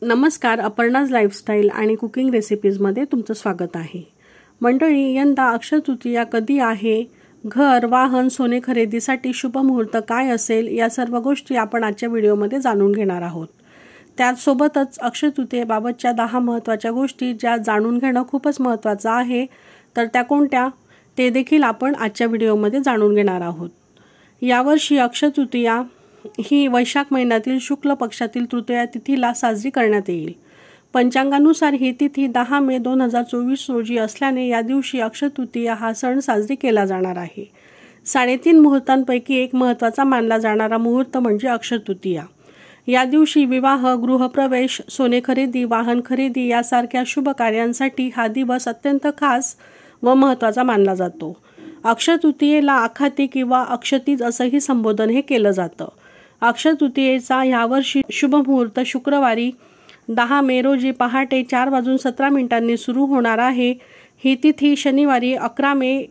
नमस्कार, अपर्णाज लाईफस्टाईल आणि कुकिंग रेसिपीजमध्ये तुमचं स्वागत आहे। मंडळी, यंदा अक्षय तृतीया कधी आहे, घर वाहन सोने खरेदीसाठी शुभ मुहूर्त काय असेल, या सर्व गोष्टी आपण आजच्या व्हिडिओमध्ये जाणून घेणार आहोत। त्याचसोबतच अक्षय तृतीयेबाबतच्या 10 महत्त्वाच्या गोष्टी ज्या जाणून घेणं खूपच महत्त्वाचं आहे, तर त्या कोणत्या ते देखील आपण आजच्या व्हिडिओमध्ये जाणून घेणार आहोत। यावर्षी अक्षय तृतीया ही वैशाख महिन्यातील शुक्ल पक्षातील तृतीया तिथीला साजरी करण्यात येईल। पंचांगानुसार ही तिथी 10 मे 2024 रोजी असल्याने या दिवशी अक्षय तृतीया हा सण साजरी केला जाणार आहे। 3.5 मुहूर्तांपैकी एक महत्त्वाचा मानला जाणारा मुहूर्त म्हणजे अक्षय तृतीया। या दिवशी विवाह, गृहप्रवेश, सोने खरेदी, वाहन खरेदी यासारख्या शुभ कार्यांसाठी हा दिवस अत्यंत खास व महत्त्वाचा मानला जातो। अक्षय तृतीयेला आखाती किंवा अक्षतीज असंही संबोधन हे केलं जातं। अक्षय तृतीयेचा यावर्षी शुभ मुहूर्त शुक्रवारी 10 मे रोजी पहाटे 4:17 सुरू होणार आहे। ही तिथी शनिवारी 11 मे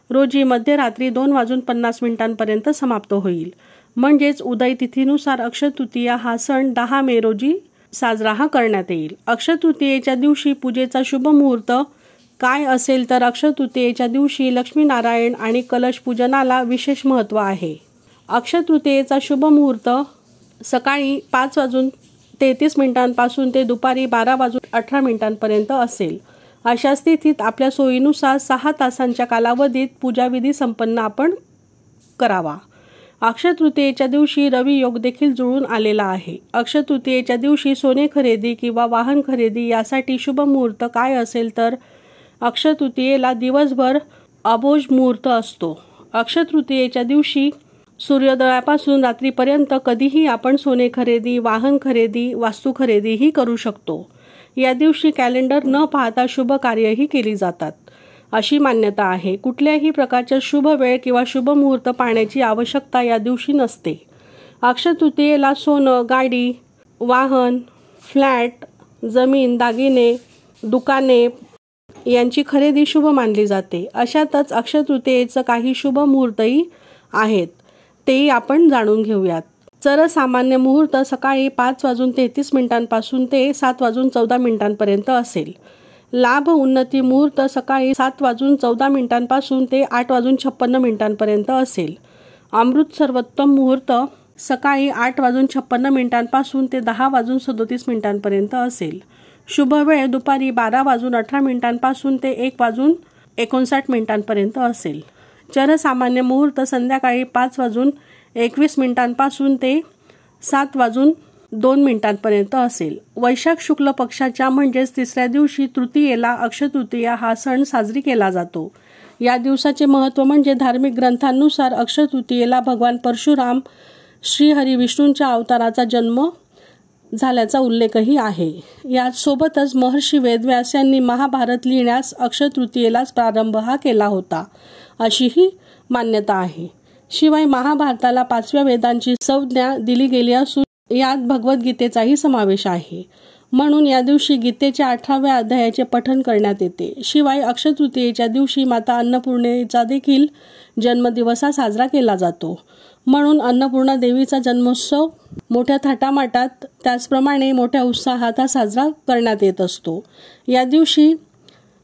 रोजी मध्यरात्री 2:50 समाप्त होईल। म्हणजेच उदय तिथीनुसार अक्षय तृतीया हा सण 10 मे रोजी साजरा करण्यात येईल। अक्षय तृतीयेच्या दिवशी पूजेचा शुभ मुहूर्त काय असेल, तर अक्षय तृतीयेच्या दिवशी लक्ष्मीनारायण आणि कलश पूजनाला विशेष महत्त्व आहे। अक्षय तृतीयेचा शुभ मुहूर्त सकाळी 5:33 पासून ते दुपारी 12:18 असेल। अशा स्थितीत आपल्या सोयीनुसार 6 तासांच्या कालावधीत पूजाविधी संपन्न आपण करावा। अक्षय तृतीयेच्या दिवशी रवी योग देखील जुळून आलेला आहे। अक्षय तृतीयेच्या दिवशी सोने खरेदी किंवा वाहन खरेदी यासाठी शुभ मुहूर्त काय असेल, तर अक्षय तृतीयेला दिवसभर अभोज मुहूर्त असतो। अक्षय तृतीयेच्या दिवशी सूर्योदयापासून रात्रीपर्यंत कधीही आपण सोने खरेदी, वाहन खरेदी, वास्तू खरेदीही करू शकतो। या दिवशी कॅलेंडर न पाहता शुभ कार्यही केली जातात अशी मान्यता आहे। कुठल्याही प्रकारच्या शुभ वेळ किंवा शुभ मुहूर्त पाहण्याची आवश्यकता या दिवशी नसते। अक्षय तृतीयेला सोनं, गाडी, वाहन, फ्लॅट, जमीन, दागिने, दुकाने यांची खरेदी शुभ मानली जाते। अशातच अक्षय तृतीयेचं काही शुभ मुहूर्तही आहेत, तेही आपण जाणून घेऊयात। सर्वसामान्य मुहूर्त सकाळी 5:33 पासून ते 7:14 असेल। लाभ उन्नती मुहूर्त सकाळी 7:14 पासून ते 8:56 असेल। अमृत सर्वोत्तम मुहूर्त सकाळी 8:56 पासून ते 10:37 असेल। शुभ वेळ दुपारी 12:18 पासून ते 1:59 असेल। चरसामान्य मुहूर्त संध्याकाळी 5:21 पासून ते 7:02 असेल। वैशाख शुक्ल पक्षाच्या म्हणजेच तिसऱ्या दिवशी तृतीयेला अक्षय तृतीया हा सण साजरी केला जातो। या दिवसाचे महत्त्व म्हणजे धार्मिक ग्रंथांनुसार अक्षय तृतीयेला भगवान परशुराम श्रीहरी विष्णूंच्या अवताराचा जन्म झाल्याचा उल्लेखही आहे। यासोबतच महर्षी वेदव्यास यांनी महाभारत लिहिण्यास अक्षय तृतीयेलाच प्रारंभ हा केला होता अशीही मान्यता आहे। शिवाय महाभारताला 5व्या वेदांची संज्ञा दिली गेली असून यात भगवद्गीतेचाही समावेश आहे। म्हणून या दिवशी गीतेच्या 18व्या अध्यायाचे पठण करण्यात येते। शिवाय अक्षय तृतीयेच्या दिवशी माता अन्नपूर्णेचा देखील जन्मदिवस हा साजरा केला जातो। म्हणून अन्नपूर्णा देवीचा जन्मोत्सव मोठ्या थाटामाटात, त्याचप्रमाणे मोठ्या उत्साहात हा साजरा करण्यात येत असतो। या दिवशी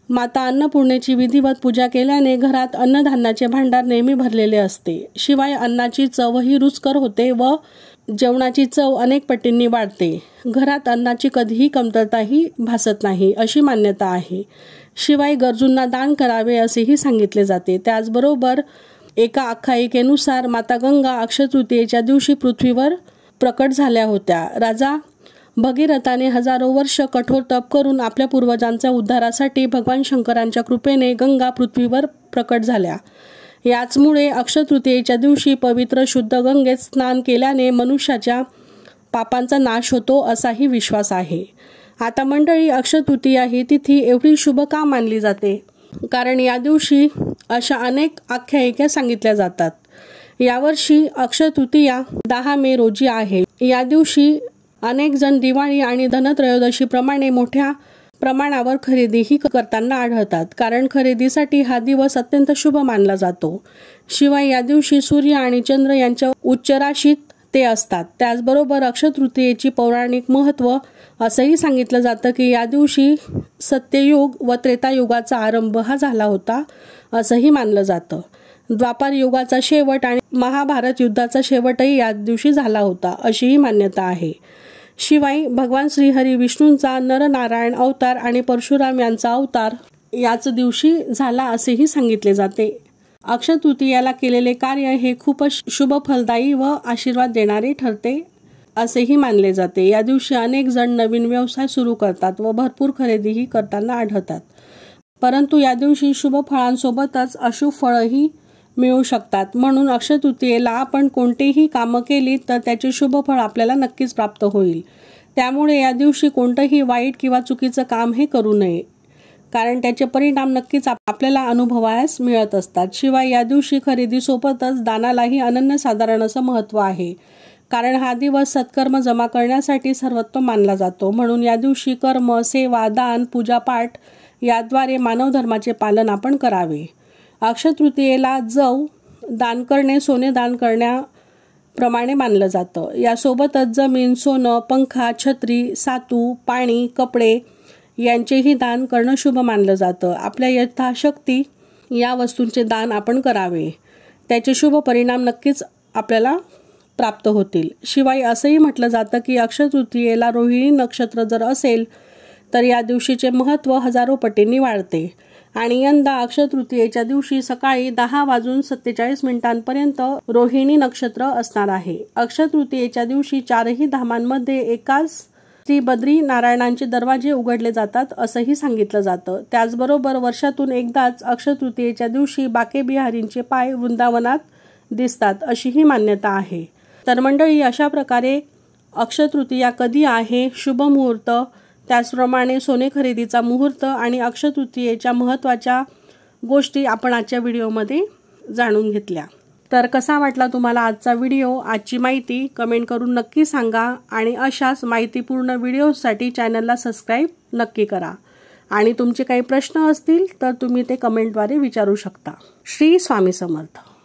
माता अन्नपूर्णेची विधिवत पूजा केल्याने घरात अन्नधान्याचे भांडार नेहमी भरलेले असते। शिवाय अन्नाची चवही रुचकर होते व जेवणाची चव अनेक पटींनी वाढते। घरात अन्नाची कधीही कमतरताही भासत नाही अशी मान्यता आहे। शिवाय गरजूंना दान करावे असेही सांगितले जाते। त्याचबरोबर एका आख्यायिकेनुसार माता गंगा अक्षय तृतीयेच्या दिवशी पृथ्वीवर प्रकट झाल्या होत्या। राजा भगीरथाने हजारो वर्ष कठोर तप करून आपल्या पूर्वजांच्या उद्धारासाठी भगवान शंकरांच्या कृपेने गंगा पृथ्वीवर प्रकट झाल्या। याचमुळे अक्षय तृतीयेच्या दिवशी पवित्र शुद्ध गंगेत स्नान केल्याने मनुष्याच्या पापांचा नाश होतो असाही विश्वास आहे। आता मंडळी, अक्षय तृतीया ही तिथी एवढी शुभ का मानली जाते? कारण या दिवशी अशा अनेक आख्यायिका सांगितल्या जातात। यावर्षी अक्षय तृतीया 10 मे रोजी आहे। या दिवशी अनेक जण दिवाळी आणि धनत्रयोदशीप्रमाणे मोठ्या प्रमाणावर खरेदीही करताना आढळतात, कारण खरेदीसाठी हा दिवस अत्यंत शुभ मानला जातो। शिवाय या दिवशी सूर्य आणि चंद्र यांच्या उच्च राशीत ते असतात। त्याचबरोबर अक्षय तृतीयेची पौराणिक महत्त्व असंही सांगितलं जातं की या दिवशी सत्ययुग व त्रेतायुगाचा आरंभ हा झाला होता असंही मानलं जातं। द्वापार युगाचा शेवट आणि महाभारत युद्धाचा शेवटही या दिवशी झाला होता अशीही मान्यता आहे। शिवाय भगवान श्रीहरी विष्णूंचा नरनारायण अवतार आणि परशुराम यांचा अवतार याच दिवशी झाला असेही सांगितले जाते। अक्षय तृतीयाला केलेले कार्य हे खूपच शुभ फलदायी व आशीर्वाद देणारे ठरते असेही मानले जाते। या दिवशी अनेक जण नवीन व्यवसाय सुरू करतात व भरपूर खरेदीही करताना आढळतात। परंतु या दिवशी शुभ फळांसोबतच अशुभ फळही मिळू शकतात, म्हणून अक्षय तृतीयेला आपण कोणतेही कामं केली तर त्याचे शुभ फळ आपल्याला नक्कीच प्राप्त होईल। त्यामुळे या दिवशी कोणतंही वाईट किंवा चुकीचं काम हे करू नये, कारण त्याचे परिणाम नक्कीच आपल्याला अनुभवायला मिळत असतात। शिवाय या दिवशी खरेदीसोबतच दानालाही अनन्यसाधारण असं महत्त्व आहे, कारण हा दिवस सत्कर्म जमा करण्यासाठी सर्वोत्तम मानला जातो। म्हणून या दिवशी कर्म, सेवा, दान, पूजापाठ याद्वारे मानव धर्माचे पालन आपण करावे। अक्षय तृतीयेला जव दान करणे सोने दान करण्याप्रमाणे मानलं जातं। यासोबतच जमीन, सोनं, पंखा, छत्री, सातू, पाणी, कपडे यांचेही दान करणं शुभ मानलं जातं। आपल्या यथाशक्ती या वस्तूंचे दान आपण करावे, त्याचे शुभ परिणाम नक्कीच आपल्याला प्राप्त होतील। शिवाय असंही म्हटलं जातं की अक्षय तृतीयेला रोहिणी नक्षत्र जर असेल तर या दिवशीचे महत्त्व हजारो पटींनी वाढते। आणि यंदा अक्षय तृतीयेच्या दिवशी सकाळी 10:47 रोहिणी नक्षत्र असणार आहे। अक्षय तृतीयेच्या दिवशी चारही धामांमध्ये एकाच श्री बद्री नारायणांचे दरवाजे उघडले जातात असंही सांगितलं जातं। त्याचबरोबर वर्षातून एकदाच अक्षय तृतीयेच्या दिवशी बाके बिहारींचे पाय वृंदावनात दिसतात अशीही मान्यता आहे। तर मंडळी, अशा प्रकारे अक्षय तृतीया कधी आहे, शुभ मुहूर्त, त्याचप्रमाणे सोने खरेदीचा मुहूर्त आणि अक्षय तृतीयेच्या महत्त्वाच्या गोष्टी आपण आजच्या व्हिडिओमध्ये जाणून घेतल्या। तर कसा वाटला तुम्हाला आजचा व्हिडिओ, आजची माहिती कमेंट करून नक्की सांगा आणि अशाच माहितीपूर्ण व्हिडिओसाठी चॅनलला सबस्क्राईब नक्की करा। आणि तुमचे काही प्रश्न असतील तर तुम्ही ते कमेंटद्वारे विचारू शकता। श्री स्वामी समर्थ।